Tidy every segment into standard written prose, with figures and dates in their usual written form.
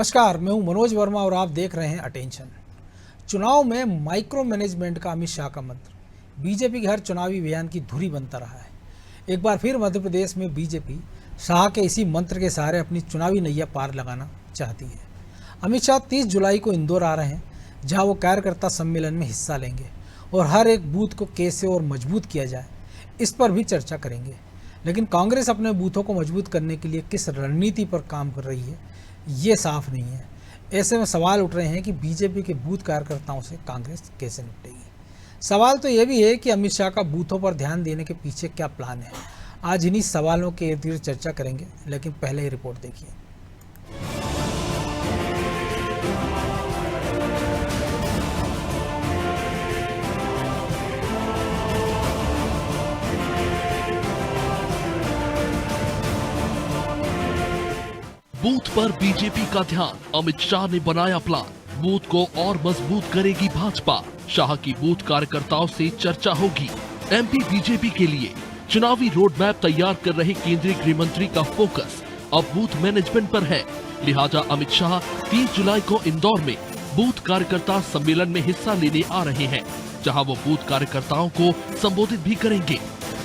नमस्कार, मैं हूं मनोज वर्मा और आप देख रहे हैं अटेंशन। चुनाव में माइक्रो मैनेजमेंट का अमित शाह का मंत्र बीजेपी के हर चुनावी अभियान की धुरी बनता रहा है। एक बार फिर मध्य प्रदेश में बीजेपी शाह के इसी मंत्र के सहारे अपनी चुनावी नैया पार लगाना चाहती है। अमित शाह 30 जुलाई को इंदौर आ रहे हैं, जहां वो कार्यकर्ता सम्मेलन में हिस्सा लेंगे और हर एक बूथ को कैसे और मजबूत किया जाए इस पर भी चर्चा करेंगे। लेकिन कांग्रेस अपने बूथों को मजबूत करने के लिए किस रणनीति पर काम कर रही है, ये साफ नहीं है। ऐसे में सवाल उठ रहे हैं कि बीजेपी के बूथ कार्यकर्ताओं से कांग्रेस कैसे निपटेगी। सवाल तो यह भी है कि अमित शाह का बूथों पर ध्यान देने के पीछे क्या प्लान है। आज इन्हीं सवालों के इर्द गिर्द चर्चा करेंगे, लेकिन पहले ही रिपोर्ट देखिए। बूथ पर बीजेपी का ध्यान, अमित शाह ने बनाया प्लान। बूथ को और मजबूत करेगी भाजपा। शाह की बूथ कार्यकर्ताओं से चर्चा होगी। एमपी बीजेपी के लिए चुनावी रोड मैप तैयार कर रहे केंद्रीय गृह मंत्री का फोकस अब बूथ मैनेजमेंट पर है। लिहाजा अमित शाह 30 जुलाई को इंदौर में बूथ कार्यकर्ता सम्मेलन में हिस्सा लेने आ रहे हैं, जहां वो बूथ कार्यकर्ताओं को संबोधित भी करेंगे।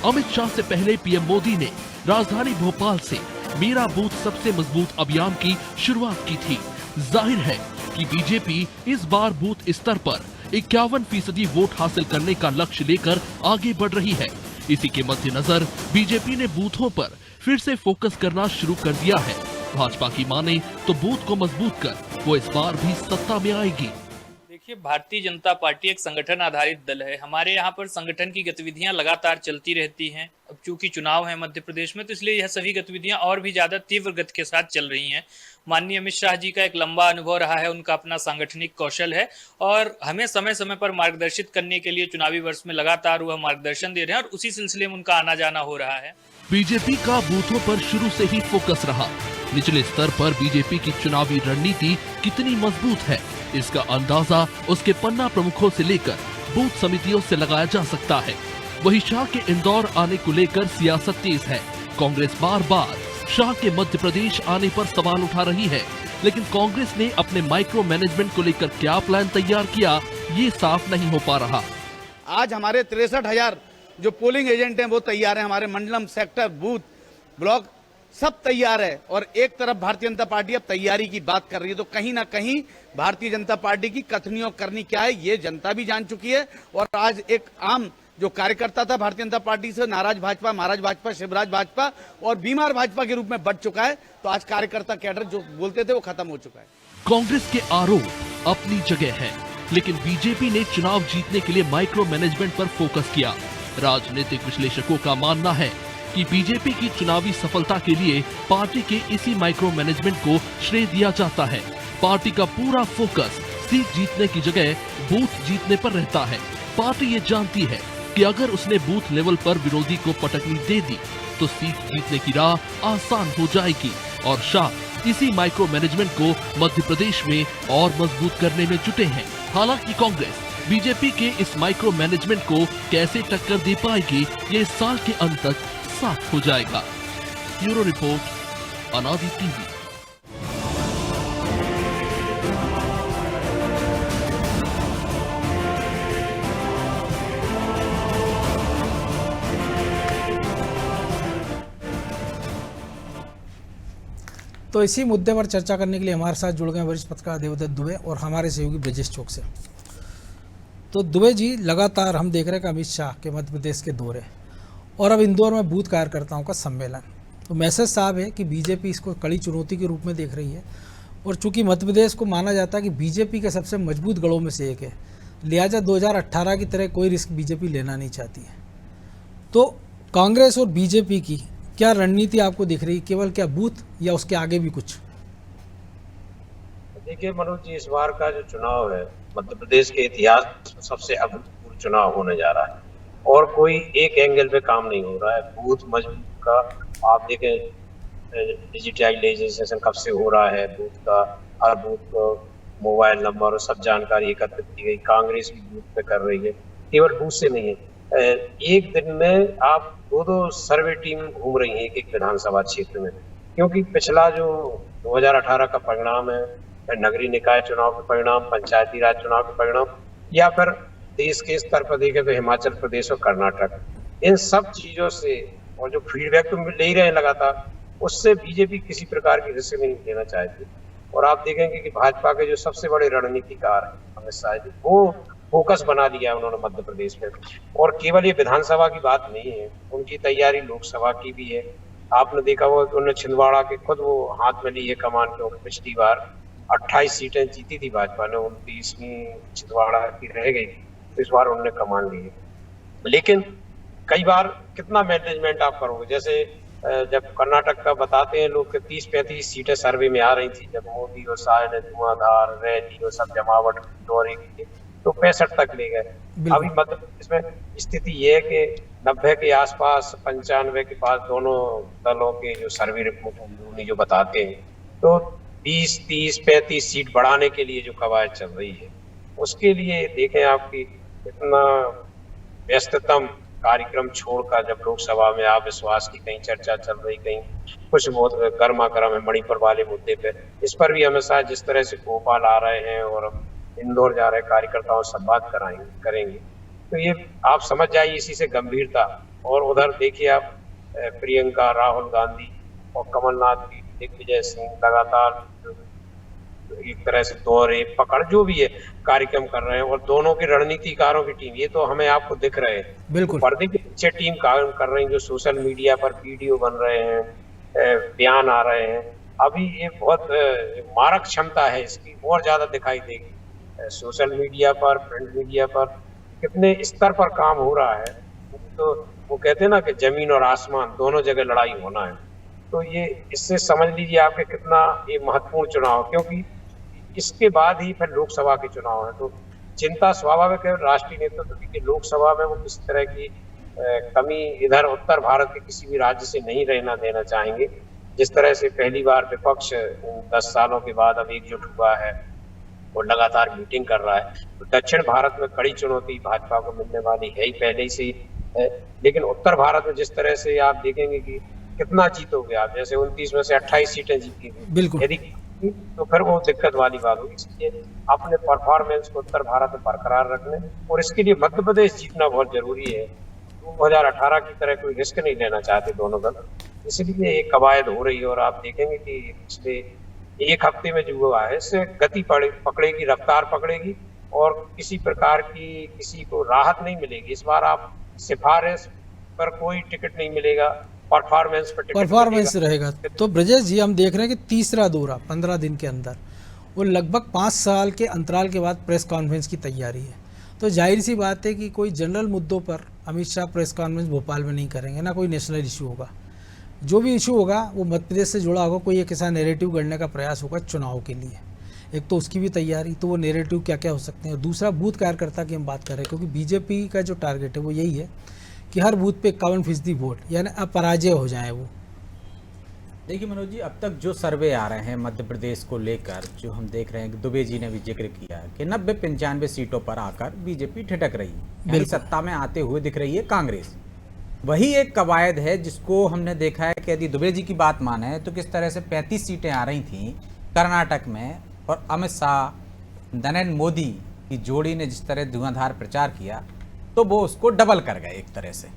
अमित शाह से पहले पीएम मोदी ने राजधानी भोपाल से मेरा बूथ सबसे मजबूत अभियान की शुरुआत की थी। जाहिर है कि बीजेपी इस बार बूथ स्तर पर 51% वोट हासिल करने का लक्ष्य लेकर आगे बढ़ रही है। इसी के मद्देनजर बीजेपी ने बूथों पर फिर से फोकस करना शुरू कर दिया है। भाजपा की माने तो बूथ को मजबूत कर वो इस बार भी सत्ता में आएगी। देखिए, भारतीय जनता पार्टी एक संगठन आधारित दल है। हमारे यहाँ पर संगठन की गतिविधियां लगातार चलती रहती हैं। अब चूंकि चुनाव है मध्य प्रदेश में, तो इसलिए यह सभी गतिविधियां और भी ज्यादा तीव्र गति के साथ चल रही हैं। माननीय अमित शाह जी का एक लंबा अनुभव रहा है, उनका अपना सांगठनिक कौशल है और हमें समय समय पर मार्गदर्शित करने के लिए चुनावी वर्ष में लगातार वह मार्गदर्शन दे रहे हैं और उसी सिलसिले में उनका आना जाना हो रहा है। बीजेपी का बूथों पर शुरू से ही फोकस रहा। निचले स्तर पर बीजेपी की चुनावी रणनीति कितनी मजबूत है, इसका अंदाजा उसके पन्ना प्रमुखों से लेकर बूथ समितियों से लगाया जा सकता है। वही शाह के इंदौर आने को लेकर सियासत तेज है। कांग्रेस बार बार शाह के मध्य प्रदेश आने पर सवाल उठा रही है, लेकिन कांग्रेस ने अपने माइक्रो मैनेजमेंट को लेकर क्या प्लान तैयार किया, ये साफ नहीं हो पा रहा। आज हमारे 63,000 जो पोलिंग एजेंट हैं वो तैयार हैं। हमारे मंडलम, सेक्टर, बूथ, ब्लॉक सब तैयार है और एक तरफ भारतीय जनता पार्टी अब तैयारी की बात कर रही है। तो कहीं ना कहीं भारतीय जनता पार्टी की कथनी और करनी क्या है ये जनता भी जान चुकी है। और आज एक आम जो कार्यकर्ता था भारतीय जनता पार्टी से नाराज भाजपा, महाराज भाजपा, शिवराज भाजपा और बीमार भाजपा के रूप में बढ़ चुका है। तो आज कार्यकर्ता कैडर जो बोलते थे वो खत्म हो चुका है। कांग्रेस के आरोप अपनी जगह है, लेकिन बीजेपी ने चुनाव जीतने के लिए माइक्रो मैनेजमेंट पर फोकस किया। राजनीतिक विश्लेषकों का मानना है कि बीजेपी की चुनावी सफलता के लिए पार्टी के इसी माइक्रो मैनेजमेंट को श्रेय दिया जाता है। पार्टी का पूरा फोकस सीट जीतने की जगह बूथ जीतने पर रहता है। पार्टी ये जानती है कि अगर उसने बूथ लेवल पर विरोधी को पटकनी दे दी तो सीट जीतने की राह आसान हो जाएगी और शाह इसी माइक्रो मैनेजमेंट को मध्य प्रदेश में और मजबूत करने में जुटे हैं। हालांकि कांग्रेस बीजेपी के इस माइक्रो मैनेजमेंट को कैसे टक्कर दे पाएगी, ये इस साल के अंत तक साफ हो जाएगा। ब्यूरो रिपोर्ट, अनादि टीवी। तो इसी मुद्दे पर चर्चा करने के लिए हमारे साथ जुड़ गए वरिष्ठ पत्रकार देवदत्त दुबे और हमारे सहयोगी ब्रजेश चौक से। तो दुबे जी, लगातार हम देख रहे हैं कि अमित शाह के मध्य प्रदेश के दौरे और अब इंदौर में बूथ कार्यकर्ताओं का सम्मेलन, तो मैसेज साहब है कि बीजेपी इसको कड़ी चुनौती के रूप में देख रही है। और चूंकि मध्य प्रदेश को माना जाता है कि बीजेपी के सबसे मजबूत गढ़ों में से एक है, लिहाजा 2018 की तरह कोई रिस्क बीजेपी लेना नहीं चाहती है। तो कांग्रेस और बीजेपी की क्या रणनीति आपको दिख रही है, केवल क्या बूथ या उसके आगे भी कुछ? देखिए मनोज जी, इस बार का जो चुनाव है मध्य प्रदेश के इतिहास में सबसे अभूतपूर्व चुनाव होने जा रहा है और कोई एक एंगल पे काम नहीं हो रहा है। बूथ मजबूत का आप देखें, डिजिटलाइजेशन कब से हो रहा है, बूथ का हर बूथ को मोबाइल नंबर और सब जानकारी एकत्रित की गई। कांग्रेस भी बूथ पे कर रही है, केवल बूथ से नहीं है। एक दिन में आप दो सर्वे टीम घूम रही है एक एक विधानसभा क्षेत्र में। क्योंकि पिछला जो 2018 का परिणाम है, नगरीय निकाय चुनाव के परिणाम, पंचायती राज चुनाव के परिणाम, या फिर देश के स्तर पर देखें तो हिमाचल प्रदेश और कर्नाटक, इन सब चीजों से और जो फीडबैक तो ले ही रहे हैं लगातार, उससे बीजेपी किसी प्रकार की रिस्क नहीं लेना चाहती। और आप देखेंगे कि भाजपा के जो सबसे बड़े रणनीतिकार हैं अमित शाह जी, वो फोकस बना लिया है उन्होंने मध्य प्रदेश में। और केवल ये विधानसभा की बात नहीं है, उनकी तैयारी लोकसभा की भी है। आपने देखा वो उन्होंने छिंदवाड़ा के खुद वो हाथ में ली है कमान, क्योंकि पिछली बार 28 सीटें जीती थी भाजपा ने, 29वीं छिंदवाड़ा की रह गई, तो इस बार उन्होंने कमान ली है। लेकिन कई बार कितना मैनेजमेंट आप करोगे, जैसे जब कर्नाटक का बताते हैं लोग कि 30-35 सीटें सर्वे में आ रही थी, जब मोदी और शाह ने धुआंधार रैली और सब जमावट दौरे किए तो 65 तक ले गए। अभी मतलब इसमें स्थिति ये है कि 90 के आसपास, 95 के पास दोनों दलों के जो सर्वे रिपोर्ट जो बताते हैं, तो 20, 30, 35 सीट बढ़ाने के लिए जो कवायद चल रही है, उसके लिए देखें आपकी इतना व्यस्ततम कार्यक्रम छोड़कर जब लोकसभा में अविश्वास की कहीं चर्चा चल रही, कहीं कुछ बहुत गर्मा गर्म है मणिपुर वाले मुद्दे पे, इस पर भी अमित शाह जिस तरह से भोपाल आ रहे हैं और इंदौर जा रहे कार्यकर्ताओं से बात करेंगे, तो ये आप समझ जाइए इसी से गंभीरता। और उधर देखिए आप प्रियंका, राहुल गांधी और कमलनाथ की, दिग्विजय सिंह लगातार एक तरह से दौरे पकड़ जो भी है कार्यक्रम कर रहे हैं, और दोनों के रणनीतिकारों की टीम, ये तो हमें आपको दिख रहे हैं बिल्कुल पर्दे के पीछे टीम काम कर रही है, जो सोशल मीडिया पर वीडियो बन रहे हैं, बयान आ रहे हैं। अभी ये बहुत मारक क्षमता है इसकी, और ज्यादा दिखाई देगी सोशल मीडिया पर, प्रिंट मीडिया पर कितने स्तर पर काम हो रहा है। तो वो कहते हैं ना कि जमीन और आसमान दोनों जगह लड़ाई होना है। तो ये इससे समझ लीजिए आपके कितना ये महत्वपूर्ण चुनाव, क्योंकि इसके बाद ही फिर लोकसभा के चुनाव है। तो चिंता स्वाभाविक है राष्ट्रीय नेतृत्व की, लोकसभा में वो किसी तरह की कमी इधर उत्तर भारत के किसी भी राज्य से नहीं रहना देना चाहेंगे। जिस तरह से पहली बार विपक्ष 10 सालों के बाद अब एकजुट हुआ है और लगातार मीटिंग कर रहा है, तो दक्षिण भारत में कड़ी चुनौती भाजपा को मिलने वाली है ही पहले ही से है। लेकिन उत्तर भारत में जिस तरह से आप देखेंगे कि कितना जीतोगे आप, जैसे 29 में से 28 सीटें जीती थी, यदि तो फिर वो दिक्कत वाली बात होगी। इसलिए अपने परफॉर्मेंस को उत्तर भारत में बरकरार रखने, और इसके लिए मध्य प्रदेश जीतना बहुत जरूरी है। 2018 की तरह कोई रिस्क नहीं लेना चाहते दोनों दल, इसलिए एक कवायद हो रही है। और आप देखेंगे कि पिछले एक हफ्ते में जो हुआ है, इससे गति पकड़ेगी, रफ्तार पकड़ेगी, और किसी प्रकार की किसी को राहत नहीं मिलेगी। इस बार आप सिफारिश पर कोई टिकट नहीं मिलेगा, परफॉर्मेंस रहेगा। तो ब्रजेश जी, हम देख रहे हैं कि तीसरा दौरा 15 दिन के अंदर, वो लगभग 5 साल के अंतराल के बाद प्रेस कॉन्फ्रेंस की तैयारी है। तो जाहिर सी बात है कि कोई जनरल मुद्दों पर अमित शाह प्रेस कॉन्फ्रेंस भोपाल में नहीं करेंगे, ना कोई नेशनल इशू होगा। जो भी इशू होगा वो मध्य प्रदेश से जुड़ा होगा, कोई एक ऐसा नैरेटिव गढ़ने का प्रयास होगा चुनाव के लिए। एक तो उसकी भी तैयारी, तो वो नैरेटिव क्या क्या हो सकते हैं। दूसरा, बूथ कार्यकर्ता की हम बात कर रहे हैं, क्योंकि बीजेपी का जो टारगेट है वो यही है कि हर बूथ पे 51% वोट, यानी अपराजय हो जाए वो। देखिए मनोज जी, अब तक जो सर्वे आ रहे हैं मध्य प्रदेश को लेकर, जो हम देख रहे हैं कि दुबे जी ने भी जिक्र किया कि 90-95 सीटों पर आकर बीजेपी ठिठक रही है, सत्ता में आते हुए दिख रही है कांग्रेस। वही एक कवायद है जिसको हमने देखा है कि यदि दुबे जी की बात माने तो किस तरह से 35 सीटें आ रही थी कर्नाटक में, और अमित शाह, नरेंद्र मोदी की जोड़ी ने जिस तरह धुआंधार प्रचार किया, तो वो उसको डबल कर गए एक तरह से।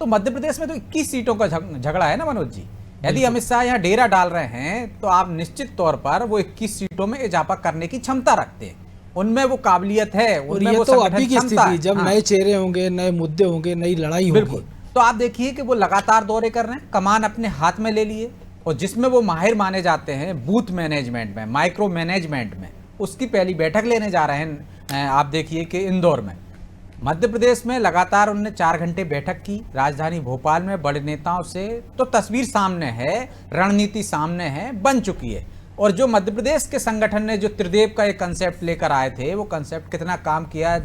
तो मध्य प्रदेश में तो 21 सीटों का झगड़ा है ना मनोज जी। यदि अमित शाह यहाँ डेरा डाल रहे हैं तो आप निश्चित तौर पर वो 21 सीटों में इजाफा करने की क्षमता रखते हैं, उनमें वो काबिलियत है, उनमें वो तो अभी की स्थिति, जब नए चेहरे होंगे, नए मुद्दे होंगे, नई लड़ाई होगी। तो आप देखिए कि वो लगातार दौरे कर रहे हैं, कमान अपने हाथ में ले लिए, और जिसमें वो माहिर माने जाते हैं बूथ मैनेजमेंट में, माइक्रो मैनेजमेंट में, उसकी पहली बैठक लेने जा रहे हैं। आप देखिए कि इंदौर में, मध्य प्रदेश में लगातार उन्होंने 4 घंटे बैठक की राजधानी भोपाल में बड़े नेताओं से। तो तस्वीर सामने है, रणनीति सामने है, बन चुकी है। और जो मध्य प्रदेश के संगठन ने जो त्रिदेव का एक कंसेप्ट लेकर आए थे, वो कंसेप्ट कितना काम किया,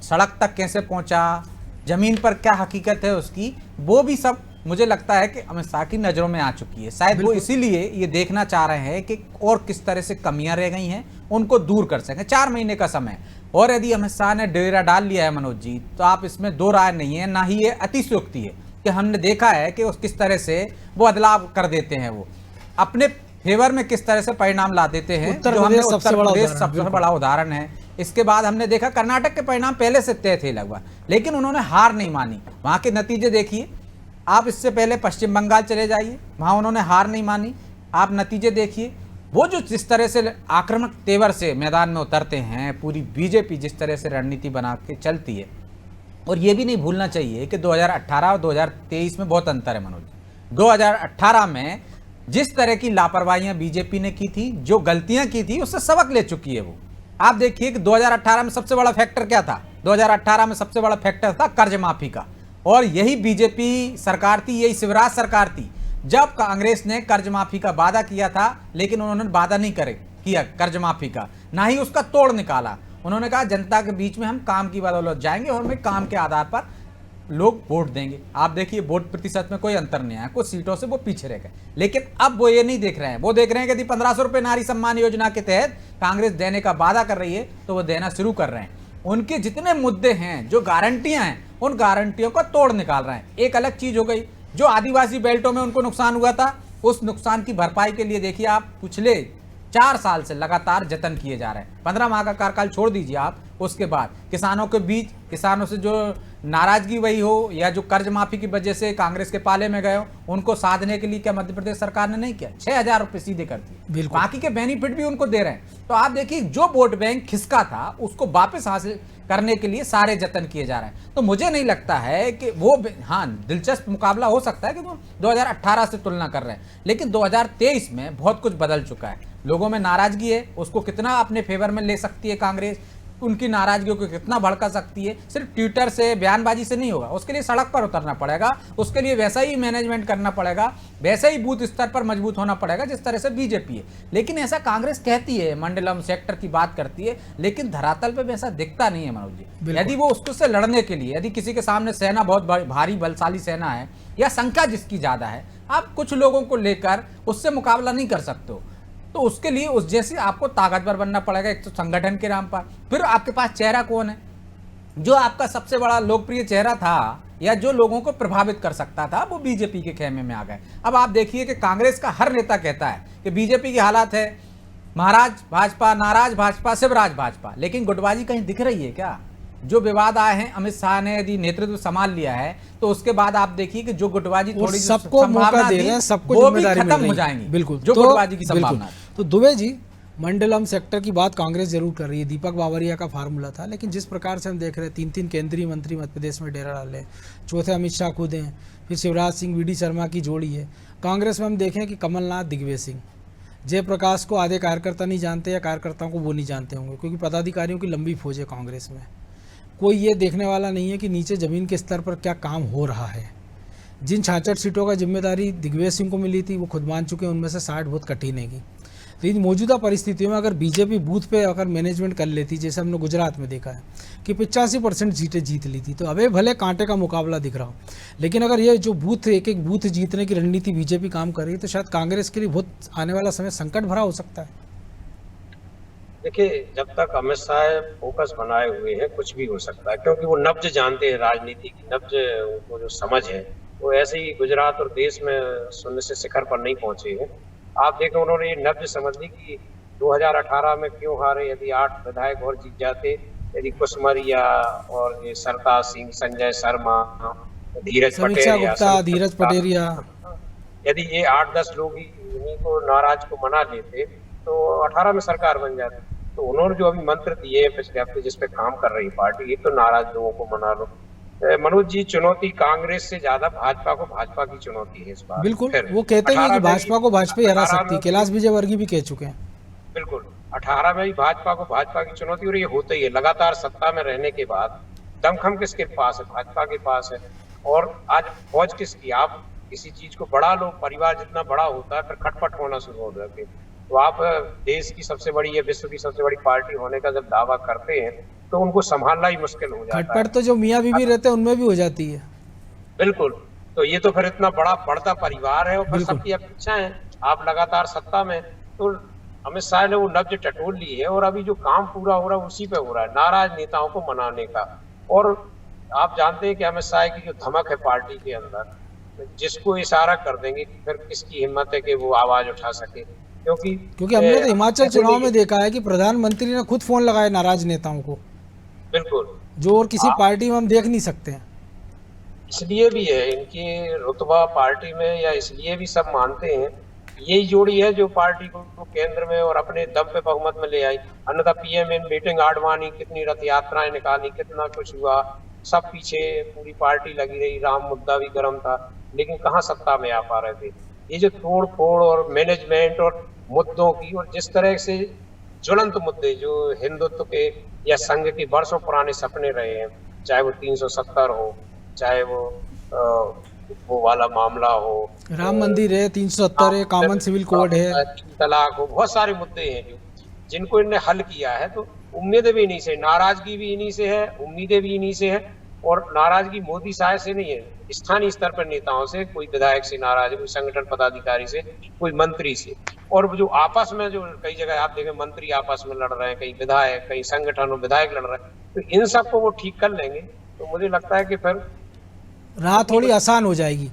सड़क तक कैसे पहुंचा, जमीन पर क्या हकीकत है उसकी, वो भी सब मुझे लगता है कि अमित शाह की नज़रों में आ चुकी है। शायद वो इसीलिए ये देखना चाह रहे हैं कि और किस तरह से कमियां रह गई हैं, उनको दूर कर सकें। 4 महीने का समय, और यदि अमित शाह ने डेरा डाल लिया है मनोज जी, तो आप इसमें दो राय नहीं है, ना ही ये अतिशयोक्ति है कि हमने देखा है कि उस किस तरह से वो बदलाव कर देते हैं, वो अपने फेवर में किस तरह से परिणाम ला देते हैं। उत्तर जो हमने प्रदेश सबसे बड़ा उदाहरण, सबसे बिल्कुल। बड़ा उदाहरण है। इसके बाद हमने देखा कर्नाटक के परिणाम पहले से तय थे लगभग, लेकिन उन्होंने हार नहीं मानी। वहां के नतीजे देखिए आप, इससे पहले पश्चिम बंगाल चले जाइए, वहां उन्होंने हार नहीं मानी, आप नतीजे देखिए। वो जो जिस तरह से आक्रामक तेवर से मैदान में उतरते हैं, पूरी बीजेपी जिस तरह से रणनीति बना के चलती है। और ये भी नहीं भूलना चाहिए कि 2018 और 2023 में बहुत अंतर है मनोज। 2018 में जिस तरह की लापरवाहियां बीजेपी ने की थी, जो गलतियां की थी, उससे सबक ले चुकी है वो। आप देखिए कि 2018 में सबसे बड़ा फैक्टर क्या था? 2018 में सबसे बड़ा फैक्टर था कर्ज माफी का, और यही बीजेपी सरकार थी, यही शिवराज सरकार थी जब कांग्रेस ने कर्ज माफी का वादा किया था, लेकिन उन्होंने वादा नहीं किया कर्ज माफी का, ना ही उसका तोड़ निकाला। उन्होंने कहा जनता के बीच में हम काम की बदौलत जाएंगे और हमें काम के आधार पर लोग वोट देंगे। आप देखिए वोट प्रतिशत में कोई अंतर नहीं आया, कुछ सीटों से वो पीछे रह गए। लेकिन अब वो ये नहीं देख रहे हैं, वो देख रहे हैं कि यदि 1500 रुपये नारी सम्मान योजना के तहत कांग्रेस देने का वादा कर रही है तो वो देना शुरू कर रहे हैं। उनके जितने मुद्दे हैं, जो गारंटियां हैं, उन गारंटियों का तोड़ निकाल रहे हैं। एक अलग चीज हो गई, जो आदिवासी बेल्टों में उनको नुकसान हुआ था, उस नुकसान की भरपाई के लिए देखिए आप पिछले 4 साल से लगातार जतन किए जा रहे हैं। 15 माह का कार्यकाल छोड़ दीजिए आप, उसके बाद किसानों के बीच, किसानों से जो नाराजगी वही हो या जो कर्ज माफी की वजह से कांग्रेस के पाले में गए हो, उनको साधने के लिए क्या मध्य प्रदेश सरकार ने नहीं किया? 6000 रुपये सीधे कर दिए, बाकी के बेनिफिट भी उनको दे रहे हैं। तो आप देखिए जो वोट बैंक खिसका था उसको वापस हासिल करने के लिए सारे जतन किए जा रहे हैं। तो मुझे नहीं लगता है कि वो, हाँ दिलचस्प मुकाबला हो सकता है कि वो 2018 से तुलना कर रहे हैं, लेकिन 2023 में बहुत कुछ बदल चुका है। लोगों में नाराजगी है, उसको कितना अपने फेवर में ले सकती है कांग्रेस, उनकी नाराजगियों को कितना भड़का सकती है। सिर्फ ट्विटर से, बयानबाजी से नहीं होगा, उसके लिए सड़क पर उतरना पड़ेगा, उसके लिए वैसा ही मैनेजमेंट करना पड़ेगा, वैसे ही बूथ स्तर पर मजबूत होना पड़ेगा जिस तरह से बीजेपी है। लेकिन ऐसा कांग्रेस कहती है, मंडलम सेक्टर की बात करती है, लेकिन धरातल पे वैसा दिखता नहीं है मनोज जी। यदि वो उसको से लड़ने के लिए, यदि किसी के सामने सेना बहुत भारी बलशाली सेना है या संख्या जिसकी ज्यादा है, आप कुछ लोगों को लेकर उससे मुकाबला नहीं कर सकते हो, तो उसके लिए उस जैसे आपको ताकतवर बनना पड़ेगा, एक तो संगठन के नाम पर। फिर आपके पास चेहरा कौन है? जो आपका सबसे बड़ा लोकप्रिय चेहरा था या जो लोगों को प्रभावित कर सकता था, वो बीजेपी के खेमे में आ गए। अब आप देखिए कि कांग्रेस का हर नेता कहता है कि बीजेपी की हालात है, महाराज भाजपा, नाराज भाजपा, शिवराज भाजपा, लेकिन गुटबाजी कहीं दिख रही है क्या? जो विवाद आए हैं, अमित शाह ने यदि नेतृत्व संभाल लिया है तो उसके बाद आप देखिए कि जो गुटबाजी थोड़ी सबको मौका दे रहे हैं, सबको जिम्मेदारी मिल रही है, हो जाएंगी। बिल्कुल जो गुटबाजी की संभावना। तो दुबे जी, मंडलम सेक्टर की बात कांग्रेस जरूर कर रही है, दीपक बावरिया का फार्मूला था, लेकिन जिस प्रकार से हम देख रहे हैं 3-3 केंद्रीय मंत्री मध्य प्रदेश में डेरा डाले, चौथे अमित शाह खुद हैं, फिर शिवराज सिंह वीडी शर्मा की जोड़ी है। कांग्रेस में हम देखें कि कमलनाथ, दिग्विजय सिंह, जयप्रकाश को आधे कार्यकर्ता नहीं जानते या कार्यकर्ताओं को वो नहीं जानते होंगे, क्योंकि पदाधिकारियों की लंबी फौज है कांग्रेस में। कोई ये देखने वाला नहीं है कि नीचे ज़मीन के स्तर पर क्या काम हो रहा है। जिन 66 सीटों का जिम्मेदारी दिग्विजय सिंह को मिली थी, वो खुद मान चुके हैं उनमें से 60 बहुत कठिन है। तो इन मौजूदा परिस्थितियों में अगर बीजेपी बूथ पे अगर मैनेजमेंट कर लेती, जैसे हमने गुजरात में देखा है कि 85% सीटें जीत ली थी, तो अबे भले कांटे का मुकाबला दिख रहा हो, लेकिन अगर ये जो बूथ, एक एक बूथ जीतने की रणनीति बीजेपी काम कर रही है, तो शायद कांग्रेस के लिए बहुत आने वाला समय संकट भरा हो सकता है। देखिए, जब तक अमित शाह फोकस बनाए हुए हैं कुछ भी हो सकता है, क्योंकि वो नब्ज जानते हैं, राजनीति की नब्ज उनको जो समझ है, वो ऐसे ही गुजरात और देश में शून्य से शिखर पर नहीं पहुंचे हैं। आप देखें, उन्होंने ये नब्ज समझ ली कि 2018 में क्यों हारे। यदि 8 विधायक और जीत जाते, यदि कुसमरिया और ये सरताज सिंह, संजय शर्मा, धीरज पटेरिया, यदि ये 8-10 लोग ही इन्हीं को नाराज को मना लेते तो 18 में सरकार बन जाती। तो उन्होंने जो अभी मंत्र दिए पिछले हफ्ते, जिस पे काम कर रही पार्टी, एक तो नाराज लोगों को मना लो। मनोज जी, चुनौती कांग्रेस से ज्यादा भाजपा को, भाजपा की चुनौती है इस बार। बिल्कुल, वो कहते हैं कि भाजपा को भाजपा ही हरा सकती है, कैलाश विजयवर्गीय भी कह चुके हैं। बिल्कुल, 18 में भी भाजपा को भाजपा की चुनौती, और ये होता ही है। लगातार सत्ता में रहने के बाद दमखम किसके पास है? भाजपा के पास है। और आज फौज किसकी? आप किसी चीज को बढ़ा लो, परिवार जितना बड़ा होता है, फिर खटपट होना शुरू हो जाती है। तो आप देश की सबसे बड़ी या विश्व की सबसे बड़ी पार्टी होने का जब दावा करते हैं तो उनको संभालना ही मुश्किल हो जाता है। खटपट तो जो मियाँ बीवी रहते हैं उनमें भी हो जाती है। बिल्कुल, तो ये तो फिर इतना बड़ा बढ़ता परिवार है और फिर सबकी अपेक्षा है। आप लगातार सत्ता में, तो अमित शाह ने वो नब्ज टटोल ली है, और अभी जो काम पूरा हो रहा है उसी पे हो रहा है, नाराज नेताओं को मनाने का। और आप जानते हैं कि अमित शाह की जो धमक है पार्टी के अंदर, जिसको इशारा कर देंगे कि फिर किसकी हिम्मत है कि वो आवाज उठा सके, क्योंकि हमने तो हिमाचल चुनाव में देखा है कि प्रधानमंत्री ने खुद फोन लगाए नाराज नेताओं को, बिल्कुल, जो और किसी पार्टी में हम देख नहीं सकते हैं। इसलिए भी है इनकी रुतबा पार्टी में, या इसलिए भी सब मानते हैं यही जोड़ी है जो पार्टी को केंद्र में और अपने दम पे बहुमत में ले आई। अन्यथा पीएम इन मीटिंग आडवाणी, कितनी रथ यात्राएं निकाली, कितना कुछ हुआ, सब पीछे पूरी पार्टी लगी रही, राम मुद्दा भी गर्म था, लेकिन कहाँ सत्ता में आ पा रहे थे। ये जो तोड़ फोड़ और मैनेजमेंट और मुद्दों की, और जिस तरह से ज्वलंत मुद्दे जो हिंदुत्व के या संघ के वर्षों पुराने सपने रहे हैं, चाहे वो 370 हो, चाहे वो वाला मामला हो, राम मंदिर है, 370 है, कॉमन सिविल कोड है, तलाक हो, बहुत सारे मुद्दे हैं जिनको इन्हें हल किया है। तो उम्मीदें भी इन्हीं से, नाराजगी भी इन्हीं से है, उम्मीदें भी इन्हीं से है। और नाराजगी मोदी साहब से नहीं है, स्थानीय स्तर पर नेताओं से, कोई विधायक से नाराज है, कोई संगठन पदाधिकारी से, कोई मंत्री से। और जो आपस में जो कई जगह आप देखें मंत्री आपस में लड़ रहे हैं, कई विधायक, कई संगठन और विधायक लड़ रहे हैं, तो इन सबको वो ठीक कर लेंगे तो मुझे लगता है कि फिर राह थोड़ी आसान हो जाएगी।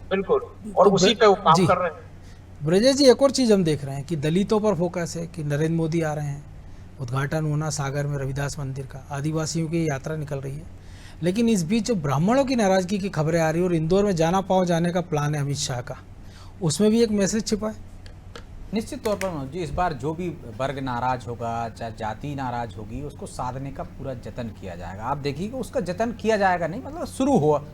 बिल्कुल, और तो उसी पे वो काम कर रहे हैं। ब्रजेश जी, एक और चीज़ हम देख रहे हैं कि दलितों पर फोकस है कि नरेंद्र मोदी आ रहे हैं, उद्घाटन होना सागर में रविदास मंदिर का, आदिवासियों की यात्रा निकल रही है, लेकिन इस बीच जो ब्राह्मणों की नाराजगी की खबरें आ रही है और इंदौर में जाना पाओ जाने का प्लान है अमित शाह का, उसमें भी एक मैसेज छिपा है। निश्चित तौर पर मनोज जी, इस बार जो भी वर्ग नाराज होगा, चाहे जाति नाराज होगी, उसको साधने का पूरा जतन किया जाएगा। आप देखिए कि उसका जतन किया जाएगा नहीं, मतलब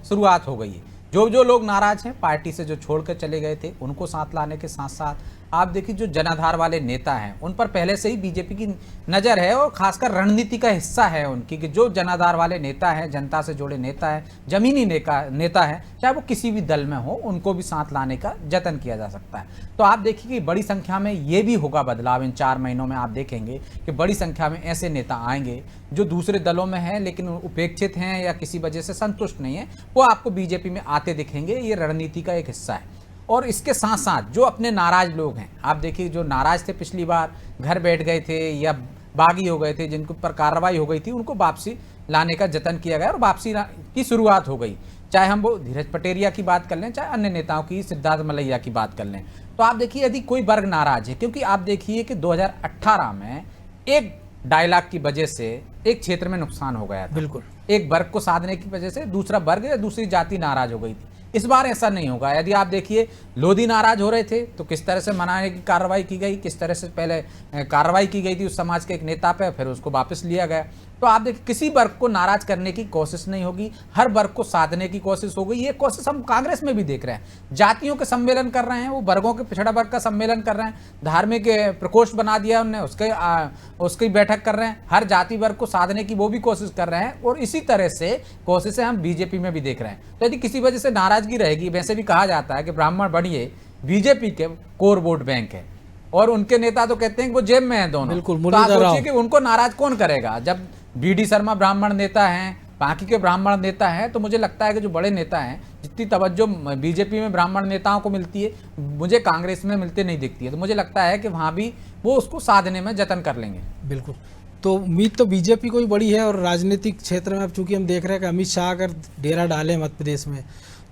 शुरुआत हो गई है। जो लोग नाराज हैं पार्टी से, जो छोड़ कर चले गए थे, उनको साथ लाने के साथ साथ आप देखिए जो जनाधार वाले नेता हैं उन पर पहले से ही बीजेपी की नज़र है, और खासकर रणनीति का हिस्सा है उनकी, कि जो जनाधार वाले नेता हैं, जनता से जुड़े नेता हैं, जमीनी नेता हैं, चाहे वो किसी भी दल में हो, उनको भी साथ लाने का जतन किया जा सकता है। तो आप देखिए कि बड़ी संख्या में ये भी होगा बदलाव इन 4 महीनों में। आप देखेंगे कि बड़ी संख्या में ऐसे नेता आएंगे जो दूसरे दलों में हैं लेकिन उपेक्षित हैं या किसी वजह से संतुष्ट नहीं है, वो आपको बीजेपी में आते दिखेंगे। ये रणनीति का एक हिस्सा है। और इसके साथ साथ जो अपने नाराज लोग हैं, आप देखिए जो नाराज थे पिछली बार, घर बैठ गए थे या बागी हो गए थे, जिनके ऊपर कार्रवाई हो गई थी, उनको वापसी लाने का जतन किया गया और वापसी की शुरुआत हो गई। चाहे हम वो धीरज पटेरिया की बात कर लें, चाहे अन्य नेताओं की, सिद्धार्थ मलैया की बात कर लें, तो आप देखिए यदि कोई वर्ग नाराज है, क्योंकि आप देखिए कि 2018 में एक डायलॉग की वजह से एक क्षेत्र में नुकसान हो गया था। बिल्कुल, एक वर्ग को साधने की वजह से दूसरा वर्ग या दूसरी जाति नाराज हो गई थी। इस बार ऐसा नहीं होगा। यदि आप देखिए लोधी नाराज हो रहे थे तो किस तरह से मनाने की कार्रवाई की गई, किस तरह से पहले कार्रवाई की गई थी उस समाज के एक नेता पे, फिर उसको वापस लिया गया। तो आप देखिए किसी वर्ग को नाराज करने की कोशिश नहीं होगी, हर वर्ग को साधने की कोशिश होगी। ये कोशिश हम कांग्रेस में भी देख रहे हैं। जातियों के सम्मेलन कर रहे हैं, वो वर्गों के पिछड़ा वर्ग का सम्मेलन कर रहे हैं, धार्मिक प्रकोष्ठ बना दिया उनने, उसकी बैठक कर रहे हैं, हर जाति वर्ग को साधने की वो भी कोशिश कर रहे हैं। और इसी तरह से कोशिशें हम बीजेपी में भी देख रहे हैं। तो यदि किसी वजह से नाराजगी रहेगी, वैसे भी कहा जाता है कि ब्राह्मण बढ़िए बीजेपी के कोर वोट बैंक है, और उनके नेता तो कहते हैं कि वो जेब में है दोनों। बिल्कुल, तो आप सोचिए कि उनको नाराज कौन करेगा। जब बीडी शर्मा ब्राह्मण नेता हैं, बाकी के ब्राह्मण नेता हैं, तो मुझे लगता है कि जो बड़े नेता हैं, जितनी तवज्जो बीजेपी में ब्राह्मण नेताओं को मिलती है, मुझे कांग्रेस में मिलते नहीं दिखती है। तो मुझे लगता है कि वहाँ भी वो उसको साधने में जतन कर लेंगे। बिल्कुल, तो उम्मीद तो बीजेपी को ही बड़ी है। और राजनीतिक क्षेत्र में अब चूंकि हम देख रहे हैं कि अमित शाह अगर डेरा डाले मध्य प्रदेश में,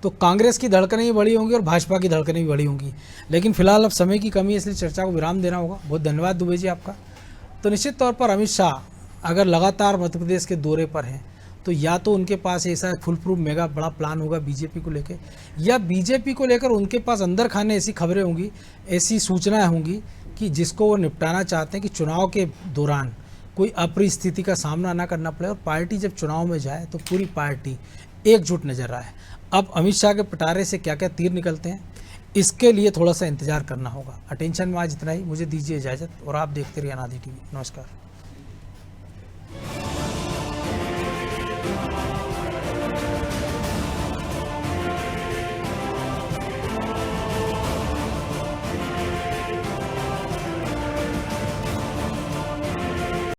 तो कांग्रेस की धड़कनें भी बड़ी होंगी और भाजपा की धड़कनें भी बड़ी होंगी। लेकिन फिलहाल अब समय की कमी है, इसलिए चर्चा को विराम देना होगा। बहुत धन्यवाद दुबे जी आपका। तो निश्चित तौर पर अमित शाह अगर लगातार मध्य प्रदेश के दौरे पर हैं, तो या तो उनके पास ऐसा फुल प्रूफ मेगा बड़ा प्लान होगा बीजेपी को लेकर, या बीजेपी को लेकर उनके पास अंदर खाने ऐसी खबरें होंगी, ऐसी सूचनाएं होंगी कि जिसको वो निपटाना चाहते हैं कि चुनाव के दौरान कोई अपरिस्थिति का सामना ना करना पड़े। और पार्टी जब चुनाव में जाए तो पूरी पार्टी एकजुट नजर आए। अब अमित शाह के पिटारे से क्या क्या तीर निकलते हैं, इसके लिए थोड़ा सा इंतजार करना होगा। अटेंशन में आज इतना ही, मुझे दीजिए इजाज़त और आप देखते रहिए अनादि टीवी। नमस्कार।